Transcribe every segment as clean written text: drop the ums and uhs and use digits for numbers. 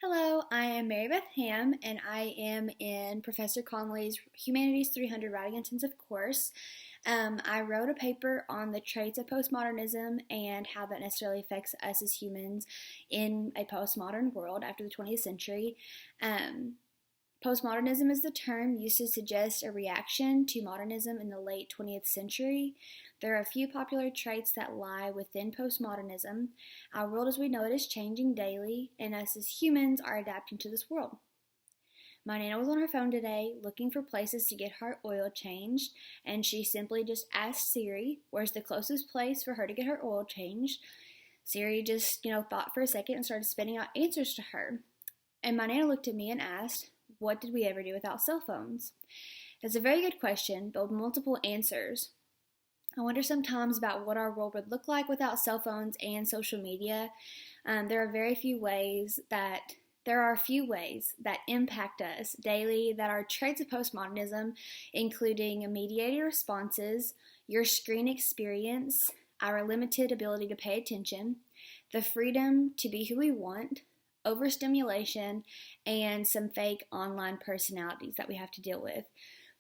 Hello, I am Mary Beth Hamm, and I am in Professor Conley's Humanities 300 Writing Intensive course. I wrote a paper on the traits of postmodernism and how that necessarily affects us as humans in a postmodern world after the 20th century. Um, Postmodernism is the term used to suggest a reaction to modernism in the late 20th century. There are a few popular traits that lie within postmodernism. Our world as we know it is changing daily, and us as humans are adapting to this world. My Nana was on her phone today looking for places to get her oil changed, and she simply just asked Siri, where's the closest place for her to get her oil changed? Siri just, thought for a second and started spitting out answers to her. And my Nana looked at me and asked, what did we ever do without cell phones? That's a very good question, but with multiple answers. I wonder sometimes about what our world would look like without cell phones and social media. There are a few ways that impact us daily that are traits of postmodernism, including mediated responses, your screen experience, our limited ability to pay attention, the freedom to be who we want, overstimulation, and some fake online personalities that we have to deal with.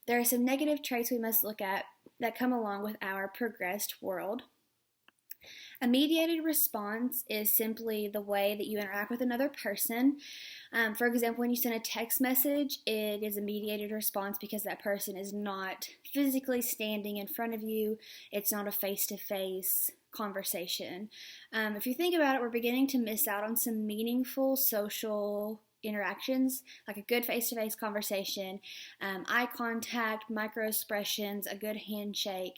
There are some negative traits we must look at that come along with our progressed world. A mediated response is simply the way that you interact with another person. For example, when you send a text message, it is a mediated response because that person is not physically standing in front of you. It's not a face-to-face conversation. If you think about it, we're beginning to miss out on some meaningful social interactions, like a good face-to-face conversation, eye contact, micro-expressions, a good handshake.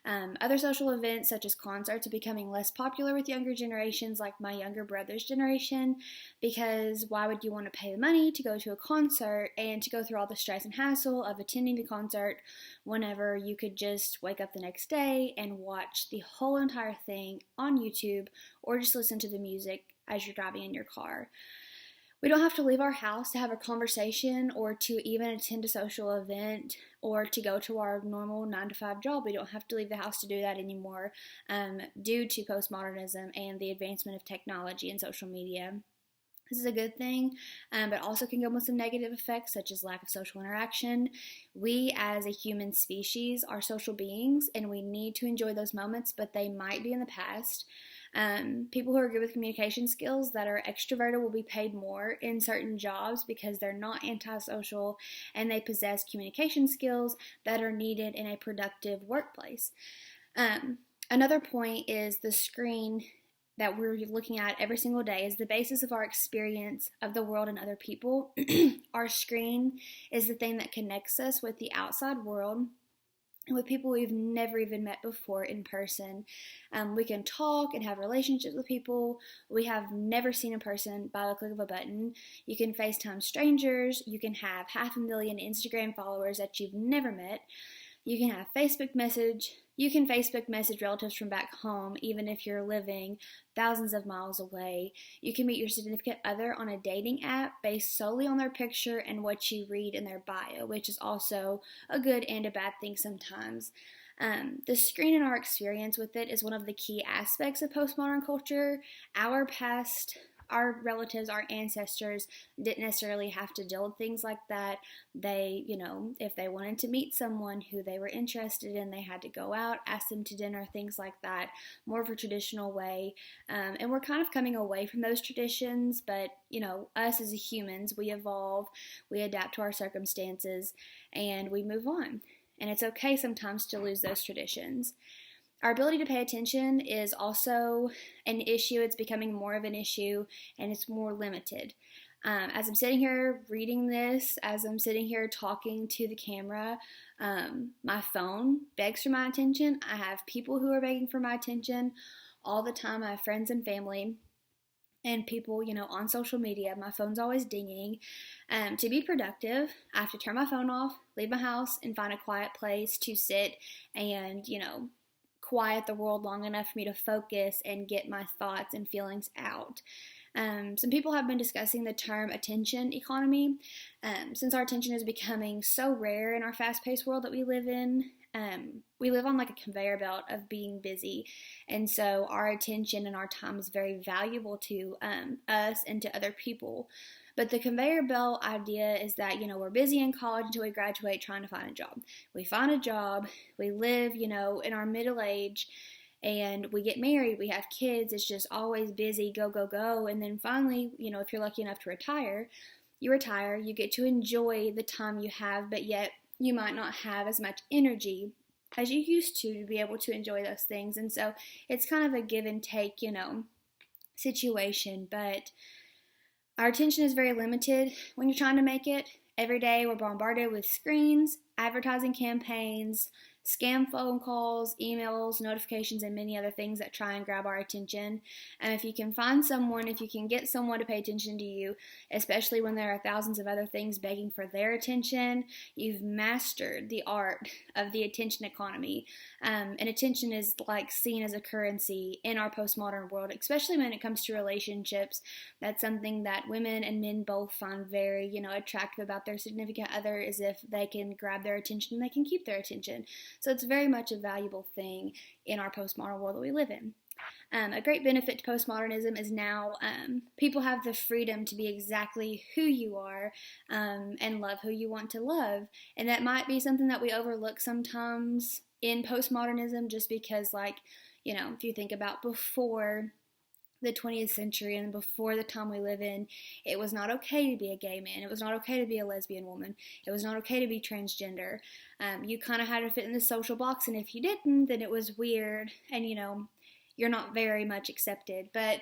Other social events such as concerts are becoming less popular with younger generations, like my younger brother's generation, because why would you want to pay the money to go to a concert and to go through all the stress and hassle of attending the concert whenever you could just wake up the next day and watch the whole entire thing on YouTube or just listen to the music as you're driving in your car. We don't have to leave our house to have a conversation or to even attend a social event or to go to our normal 9-to-5 job. We don't have to leave the house to do that anymore due to postmodernism and the advancement of technology and social media. This is a good thing, but also can come with some negative effects such as lack of social interaction. We as a human species are social beings and we need to enjoy those moments, but they might be in the past. People who are good with communication skills that are extroverted will be paid more in certain jobs because they're not antisocial and they possess communication skills that are needed in a productive workplace. Another point is the screen that we're looking at every single day is the basis of our experience of the world and other people. Our screen is the thing that connects us with the outside world, with people we've never even met before in person. We can talk and have relationships with people we have never seen in person by the click of a button. You can FaceTime strangers. You can have 500,000 Instagram followers that you've never met. You can have Facebook message. You can Facebook message relatives from back home, even if you're living thousands of miles away. You can meet your significant other on a dating app based solely on their picture and what you read in their bio, which is also a good and a bad thing sometimes. The screen and our experience with it is one of the key aspects of postmodern culture. Our relatives, our ancestors didn't necessarily have to deal with things like that. They, if they wanted to meet someone who they were interested in, they had to go out, ask them to dinner, things like that, more of a traditional way. And we're kind of coming away from those traditions, but, us as humans, we evolve, we adapt to our circumstances, and we move on. And it's okay sometimes to lose those traditions. Our ability to pay attention is also an issue. It's becoming more of an issue, and it's more limited. As I'm sitting here reading this, as I'm sitting here talking to the camera, my phone begs for my attention. I have people who are begging for my attention all the time. I have friends and family and people, on social media. My phone's always dinging. To be productive, I have to turn my phone off, leave my house, and find a quiet place to sit and, quiet the world long enough for me to focus and get my thoughts and feelings out. Some people have been discussing the term attention economy. Since our attention is becoming so rare in our fast-paced world that we live in, we live on like a conveyor belt of being busy, and so our attention and our time is very valuable to us and to other people. But the conveyor belt idea is that, we're busy in college until we graduate trying to find a job. We find a job, we live, in our middle age, and we get married, we have kids. It's just always busy, go, go, go. And then finally, if you're lucky enough to retire, you get to enjoy the time you have, but yet you might not have as much energy as you used to be able to enjoy those things. And so it's kind of a give and take, situation. But our attention is very limited when you're trying to make it. Every day we're bombarded with screens, advertising campaigns, scam phone calls, emails, notifications, and many other things that try and grab our attention. And if you can get someone to pay attention to you, especially when there are thousands of other things begging for their attention, you've mastered the art of the attention economy. And attention is like seen as a currency in our postmodern world, especially when it comes to relationships. That's something that women and men both find very, attractive about their significant other, is if they can grab their attention and they can keep their attention. So it's very much a valuable thing in our postmodern world that we live in. A great benefit to postmodernism is now people have the freedom to be exactly who you are and love who you want to love. And that might be something that we overlook sometimes in postmodernism, just because, if you think about before the 20th century and before the time we live in, it was not okay to be a gay man. It was not okay to be a lesbian woman. It was not okay to be transgender. You kind of had to fit in the social box, and if you didn't, then it was weird, and you're not very much accepted. But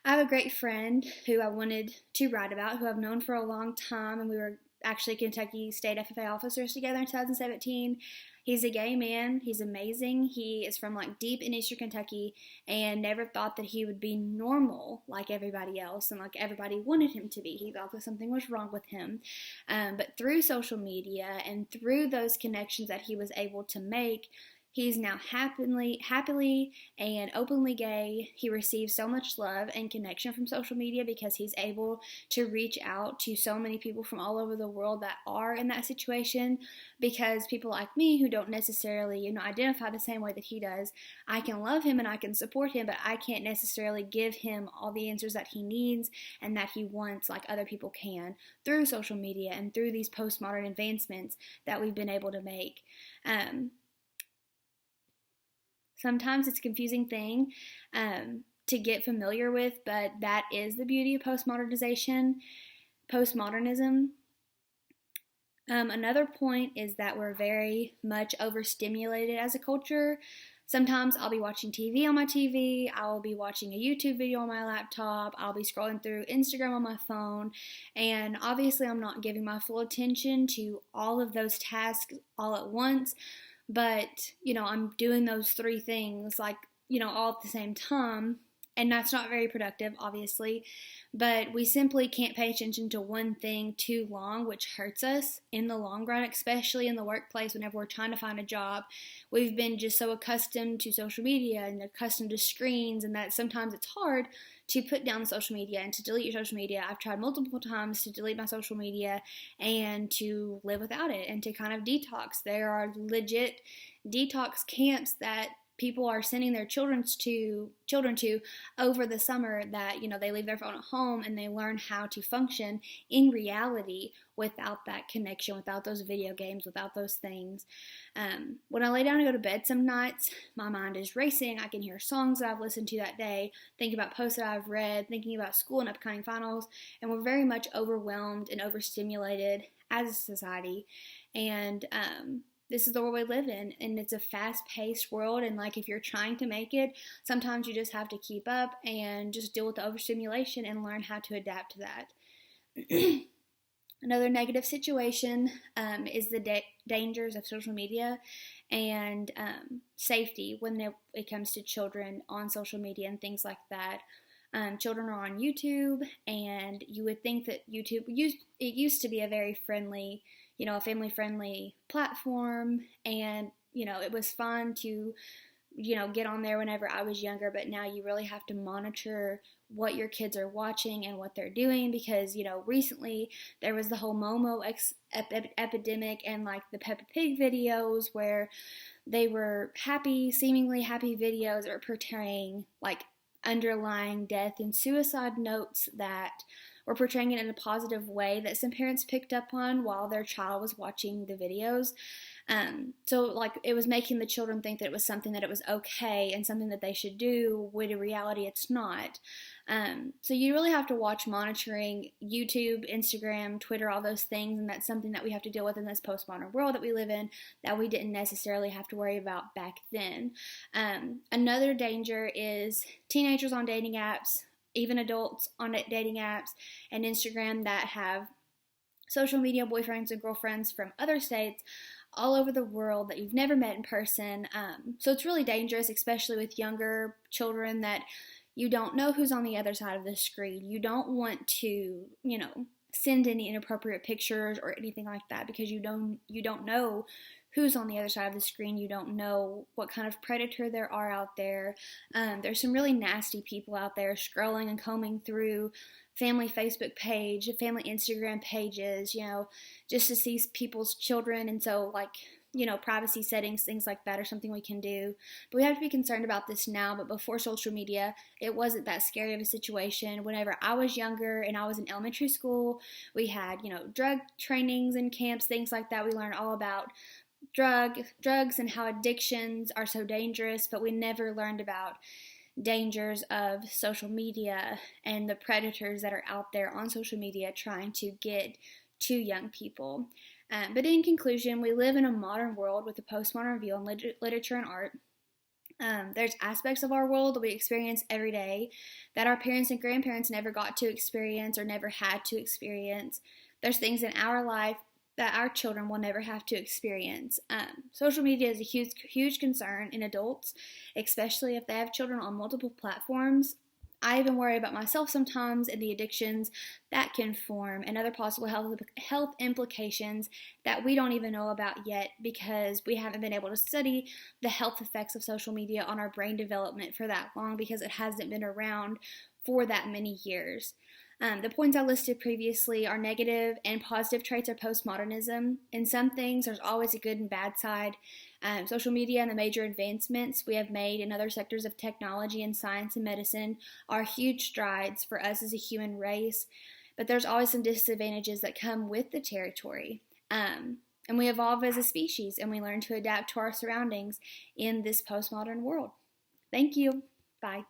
I have a great friend who I wanted to write about, who I've known for a long time, and we were actually Kentucky State FFA officers together in 2017. He's a gay man. He's amazing. He is from deep in Eastern Kentucky and never thought that he would be normal like everybody else and like everybody wanted him to be. He thought that something was wrong with him. But through social media and through those connections that he was able to make, he's now happily and openly gay. He receives so much love and connection from social media because he's able to reach out to so many people from all over the world that are in that situation. Because people like me who don't necessarily, identify the same way that he does, I can love him and I can support him, but I can't necessarily give him all the answers that he needs and that he wants like other people can through social media and through these postmodern advancements that we've been able to make. Sometimes it's a confusing thing to get familiar with, but that is the beauty of postmodernism. Another point is that we're very much overstimulated as a culture. Sometimes I'll be watching TV on my TV, I'll be watching a YouTube video on my laptop, I'll be scrolling through Instagram on my phone, and obviously I'm not giving my full attention to all of those tasks all at once. But, I'm doing those three things, all at the same time, and that's not very productive, obviously. But we simply can't pay attention to one thing too long, which hurts us in the long run, especially in the workplace whenever we're trying to find a job. We've been just so accustomed to social media and accustomed to screens, and that sometimes it's hard to put down the social media and to delete your social media. I've tried multiple times to delete my social media and to live without it and to kind of detox. There are legit detox camps that people are sending their children to over the summer that, they leave their phone at home and they learn how to function in reality without that connection, without those video games, without those things. When I lay down to go to bed some nights, my mind is racing. I can hear songs that I've listened to that day, thinking about posts that I've read, thinking about school and upcoming finals, and we're very much overwhelmed and overstimulated as a society. And this is the world we live in, and it's a fast-paced world, and if you're trying to make it, sometimes you just have to keep up and just deal with the overstimulation and learn how to adapt to that. Another negative situation is the dangers of social media and safety when it comes to children on social media and things like that. Children are on YouTube, and you would think that YouTube used to be a very friendly, a family-friendly platform, and, it was fun to, get on there whenever I was younger, but now you really have to monitor what your kids are watching and what they're doing, because, recently there was the whole Momo epidemic and like the Peppa Pig videos where they were seemingly happy videos that were portraying like underlying death and suicide notes that were portraying it in a positive way that some parents picked up on while their child was watching the videos. So like it was making the children think that it was something that it was okay and something that they should do, when in reality it's not. So you really have to watch monitoring YouTube, Instagram, Twitter, all those things, and that's something that we have to deal with in this postmodern world that we live in that we didn't necessarily have to worry about back then. Another danger is teenagers on dating apps, even adults on dating apps and Instagram that have social media boyfriends and girlfriends from other states all over the world that you've never met in person. So it's really dangerous, especially with younger children, that you don't know who's on the other side of the screen. You don't want to, send any inappropriate pictures or anything like that, because you don't know who's on the other side of the screen. You don't know what kind of predator there are out there. There's some really nasty people out there scrolling and combing through family Facebook page, family Instagram pages, just to see people's children. And so like, privacy settings, things like that are something we can do. But we have to be concerned about this now. But before social media, it wasn't that scary of a situation. Whenever I was younger and I was in elementary school, we had, drug trainings and camps, things like that. We learned all about drugs and how addictions are so dangerous, but we never learned about dangers of social media and the predators that are out there on social media trying to get to young people. But in conclusion, we live in a modern world with a postmodern view on literature and art. There's aspects of our world that we experience every day that our parents and grandparents never got to experience or never had to experience. There's things in our life that our children will never have to experience. Social media is a huge concern in adults, especially if they have children on multiple platforms. I even worry about myself sometimes and the addictions that can form and other possible health implications that we don't even know about yet, because we haven't been able to study the health effects of social media on our brain development for that long, because it hasn't been around for that many years. The points I listed previously are negative and positive traits of postmodernism. In some things, there's always a good and bad side. Social media and the major advancements we have made in other sectors of technology and science and medicine are huge strides for us as a human race, but there's always some disadvantages that come with the territory. And we evolve as a species, and we learn to adapt to our surroundings in this postmodern world. Thank you. Bye.